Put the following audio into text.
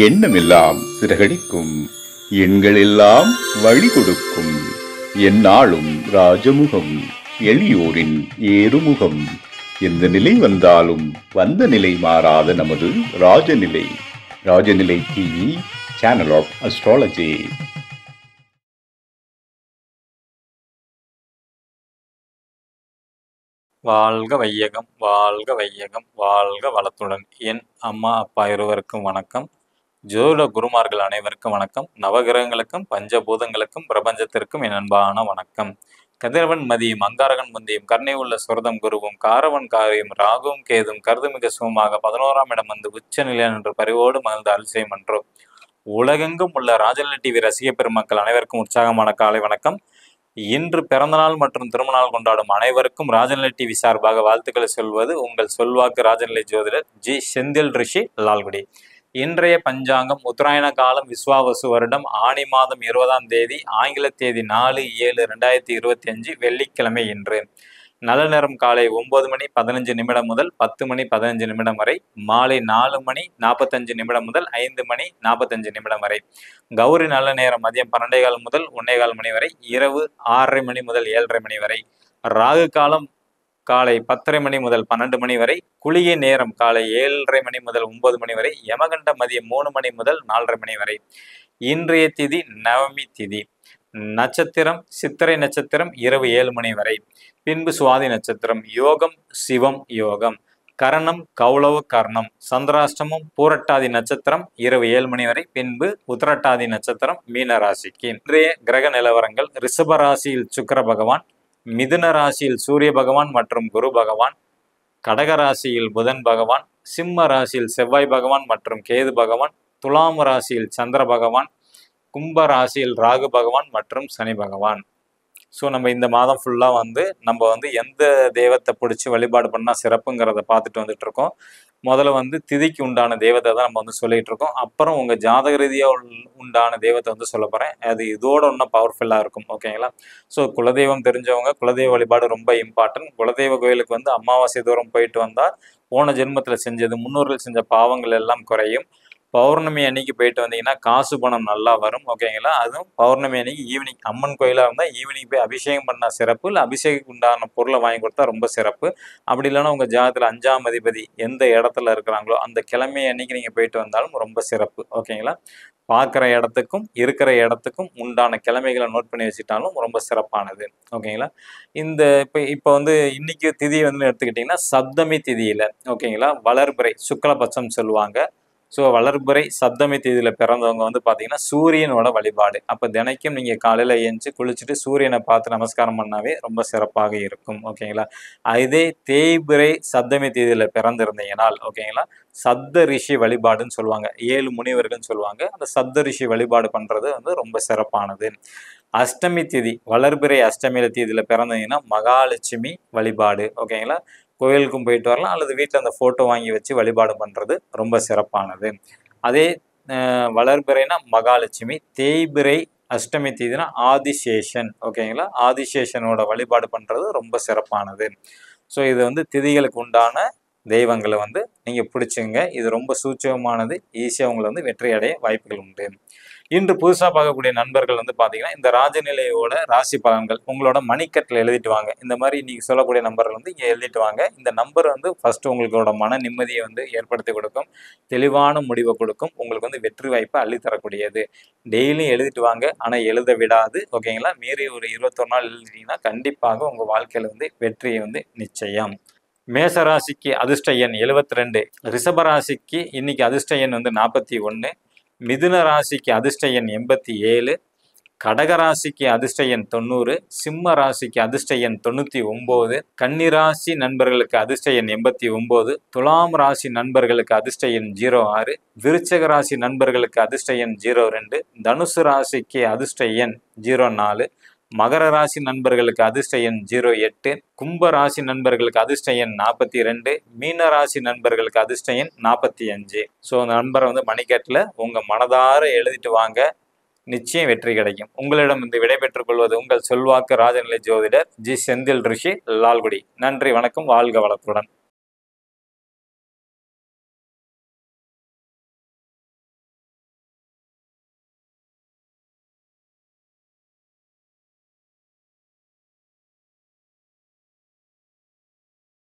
எண்ணமெல்லாம் சிறகடிக்கும், எண்களெல்லாம் வழி கொடுக்கும். எந்நாளும் ராஜமுகம், எளியோரின் ஏறுமுகம். எந்த நிலை வந்தாலும் வந்த நிலை மாறாத நமது Rajanilai. Rajanilai TV, channel of astrology. வாழ்க வையகம், வாழ்க வையகம், வாழ்க வளத்துடன். என் அம்மா அப்பா இருவருக்கும் வணக்கம். ஜோதிட குருமார்கள் அனைவருக்கும் வணக்கம். நவகிரகங்களுக்கும் பஞ்சபூதங்களுக்கும் பிரபஞ்சத்திற்கும் என் அன்பான வணக்கம். கதிரவன் மதியும் அங்காரகன் முந்தியும் கருணை உள்ள சுரதம் குருவும் காரவன் காரியும் ராகுவும் கேதும் கருதுமிக சுகமாக 11ஆம் இடம் வந்து உச்ச நிலையன் என்று பரிவோடு மகிழ்ந்த அல்செய்யும் என்றோ. உலகெங்கும் உள்ள ராஜநிலை டிவி ரசிக பெருமக்கள் அனைவருக்கும் உற்சாகமான காலை வணக்கம். இன்று பிறந்தநாள் மற்றும் திருமணநாள் கொண்டாடும் அனைவருக்கும் ராஜநிலை டிவி சார்பாக வாழ்த்துக்களை சொல்வது உங்கள் சொல்வாக்கு ராஜநிலை ஜோதிடர் ஜி செந்தில் ரிஷி லால்குடி. இன்றைய பஞ்சாங்கம் உத்தராயண காலம் விஸ்வாவசு வருடம் ஆணி மாதம் 20ஆம் தேதி, ஆங்கில தேதி 4/7/2025 வெள்ளிக்கிழமை. இன்று நல்ல நேரம் காலை 9 மணி 15 நிமிடம் முதல் 10 மணி 15 நிமிடம் வரை, மாலை 4 மணி 45 நிமிடம் முதல் 5 மணி 45 நிமிடம் வரை. கௌரி நல்ல நேரம் மதியம் 12:15 முதல் 1:15 மணி வரை, இரவு 6:30 மணி முதல் 7:30 மணி வரை. ராகு காலம் காலை 10:30 மணி முதல் 12 மணி வரை. குளிகை நேரம் காலை 7:30 மணி முதல் 9 மணி வரை. யமகண்ட மதியம் 3 மணி முதல் 4:30 மணி வரை. இன்றைய திதி நவமி திதி. நட்சத்திரம் சித்திரை நட்சத்திரம் இரவு 7 மணி வரை. பின்பு சுவாதி நட்சத்திரம். யோகம் சிவம் யோகம். கரணம் கௌளவ கர்ணம். சந்திராஷ்டமம் பூரட்டாதி நட்சத்திரம் இரவு 7 மணி வரை. பின்பு உத்திரட்டாதி நட்சத்திரம் மீன ராசிக்கு. இன்றைய கிரக நிலவரங்கள்: ரிஷப ராசியில் சுக்கிர பகவான், மிதுன ராசியில் சூரிய பகவான் மற்றும் குரு பகவான், கடக ராசியில் புதன் பகவான், சிம்ம ராசியில் செவ்வாய் பகவான் மற்றும் கேது பகவான், துலாம் ராசியில் சந்திர பகவான், கும்ப ராசியில் ராகு பகவான் மற்றும் சனி பகவான். ஸோ நம்ம இந்த மாதம் ஃபுல்லாக நம்ம எந்த தெய்வத்தை பிடிச்சி வழிபாடு பண்ணால் சிறப்புங்கிறத பார்த்துட்டு வந்துட்டு இருக்கோம். முதல்ல திதிக்கு உண்டான தெய்வத்தை தான் நம்ம சொல்லிட்டு இருக்கோம். அப்புறம் உங்கள் ஜாதக ரீதியாக உண்டான தெய்வத்தை சொல்ல போகிறேன். அது இதோட இன்னும் பவர்ஃபுல்லாக இருக்கும். ஓகேங்களா? ஸோ குலதெய்வம் தெரிஞ்சவங்க குலதெய்வ வழிபாடு ரொம்ப இம்பார்ட்டன்ட். குலதெய்வ கோயிலுக்கு அமாவாசை தூரம் போயிட்டு வந்தால் போன ஜென்மத்தில் செஞ்சது முன்னோர்கள் செஞ்ச பாவங்கள் எல்லாம் குறையும். பௌர்ணமி அன்னைக்கு போயிட்டு வந்தீங்கன்னா காசு பணம் நல்லா வரும். ஓகேங்களா? அதுவும் பௌர்ணமி அன்னைக்கு ஈவினிங் அம்மன் கோயிலாக இருந்தால் ஈவினிங் போய் அபிஷேகம் பண்ணால் சிறப்பு, இல்லை அபிஷேகம் உண்டான பொருளை வாங்கி கொடுத்தா ரொம்ப சிறப்பு. அப்படி இல்லைன்னா உங்கள் ஜாதகத்தில் 5ஆம் அதிபதி எந்த இடத்துல இருக்கிறாங்களோ அந்த கிழமை அன்னைக்கு நீங்கள் போயிட்டு வந்தாலும் ரொம்ப சிறப்பு. ஓகேங்களா? பார்க்குற இடத்துக்கும் இருக்கிற இடத்துக்கும் உண்டான கிழமைகளை நோட் பண்ணி வச்சுட்டாலும் ரொம்ப சிறப்பானது. ஓகேங்களா? இந்த இப்போ இன்னைக்கு திதி எடுத்துக்கிட்டிங்கன்னா சப்தமி திதியில், ஓகேங்களா, வளர்பிறை சுக்லபட்சம் சொல்லுவாங்க. ஸோ வளர்பிறை சப்தமி தேதியில் பிறந்தவங்க பார்த்தீங்கன்னா சூரியனோட வழிபாடு. அப்போ தினைக்கும் நீங்கள் காலையில் ஏஞ்சி குளிச்சுட்டு சூரியனை பார்த்து நமஸ்காரம் பண்ணாவே ரொம்ப சிறப்பாக இருக்கும். ஓகேங்களா? இதே தேய்பிறை சப்தமி தேதியில் பிறந்திருந்தீங்கனால், ஓகேங்களா, சப்த ரிஷி வழிபாடுன்னு சொல்லுவாங்க. 7 முனிவர்கள்னு சொல்லுவாங்க. அந்த சப்த ரிஷி வழிபாடு பண்ணுறது ரொம்ப சிறப்பானது. அஷ்டமி திதி வளர்பிறை அஷ்டமி தேதியில் பிறந்தீங்கன்னா மகாலட்சுமி வழிபாடு. ஓகேங்களா? கோயிலுக்கும் போயிட்டு வரலாம், அல்லது வீட்டில் அந்த ஃபோட்டோ வாங்கி வச்சு வழிபாடு பண்ணுறது ரொம்ப சிறப்பானது. அதே வளர்பிறைனா மகாலட்சுமி, தேய்பிறை அஷ்டமி தீதினா ஆதிசேஷன். ஓகேங்களா? ஆதிசேஷனோட வழிபாடு பண்ணுறது ரொம்ப சிறப்பானது. ஸோ இது திதிகளுக்கு உண்டான தெய்வங்களை நீங்கள் பிடிச்சிங்க. இது ரொம்ப சூட்சமானது. ஈஸியாக உங்களை வெற்றி அடைய வாய்ப்புகள் உண்டு. இன்று புதுசாக பார்க்கக்கூடிய நண்பர்கள் பார்த்தீங்கன்னா இந்த ராஜநிலையோட ராசி பலன்கள் உங்களோட மணிக்கட்டில் எழுதிட்டு வாங்க. இந்த மாதிரி நீங்கள் சொல்லக்கூடிய நம்பர்கள் இங்கே எழுதிட்டு வாங்க. இந்த நம்பர் ஃபர்ஸ்ட் உங்களோட மன நிம்மதியை ஏற்படுத்தி கொடுக்கும், தெளிவான முடிவை கொடுக்கும், உங்களுக்கு வெற்றி வாய்ப்பை அள்ளித்தரக்கூடியது. டெய்லியும் எழுதிட்டு வாங்க, ஆனால் எழுத விடாது. ஓகேங்களா? மீறி ஒரு 21 நாள் எழுதிட்டீங்கன்னா கண்டிப்பாக உங்கள் வாழ்க்கையில் வெற்றியை நிச்சயம். மேசராசிக்கு அதிர்ஷ்ட எண் 72, ரிஷபராசிக்கு இன்னைக்கு அதிர்ஷ்ட எண் 41, மிதுன ராசிக்கு அதிர்ஷ்ட எண் 87, கடகராசிக்கு அதிர்ஷ்ட எண் 90, சிம்ம ராசிக்கு அதிர்ஷ்ட எண் 99, கன்னிராசி நண்பர்களுக்கு அதிர்ஷ்ட எண் 89, துலாம் ராசி நண்பர்களுக்கு அதிர்ஷ்ட எண் 06, விருச்சக ராசி நண்பர்களுக்கு அதிர்ஷ்ட எண் 02, தனுசு ராசிக்கு அதிர்ஷ்ட எண் 04, மகர ராசி நண்பர்களுக்கு அதிர்ஷ்ட எண் 08, கும்ப ராசி நண்பர்களுக்கு அதிர்ஷ்ட எண் 42, மீன ராசி நண்பர்களுக்கு அதிர்ஷ்ட எண் 45. ஸோ அந்த நண்பரை மணிக்கட்டில் உங்கள் மனதார எழுதிட்டு வாங்க, நிச்சயம் வெற்றி கிடைக்கும். உங்களிடம் விடை பெற்றுக் கொள்வது உங்கள் சொல்வாக்கு ராஜநிலை ஜோதிடர் ஜி செந்தில் ரிஷி லால்குடி. நன்றி, வணக்கம், வாழ்க வளத்துடன்.